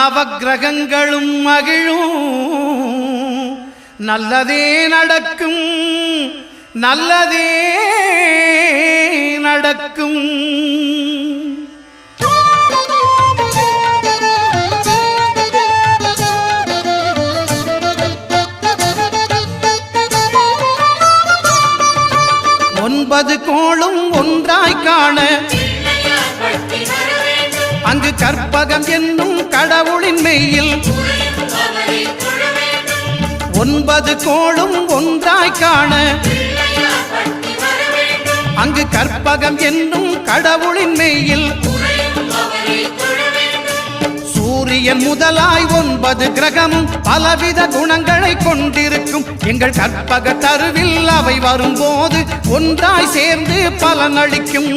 நவக்கிரகங்களும் மகிழும், நல்லதே நடக்கும், நல்லதே நடக்கும். ஒன்பது கோளும் ஒன்றாய் காண அங்கு கற்பகம் என்னும் கடவுளின் மெய்யில் ஒன்பது கோளும் ஒன்றாய் காண அங்கு கற்பகம் என்னும் கடவுளின் மெய்யில் சூரியன் முதலாய் 9 கிரகமும் பலவித குணங்களை கொண்டிருக்கும். எங்கள் கற்பக தருவில் அவை வரும்போது ஒன்றாய் சேர்ந்து பலனளிக்கும்.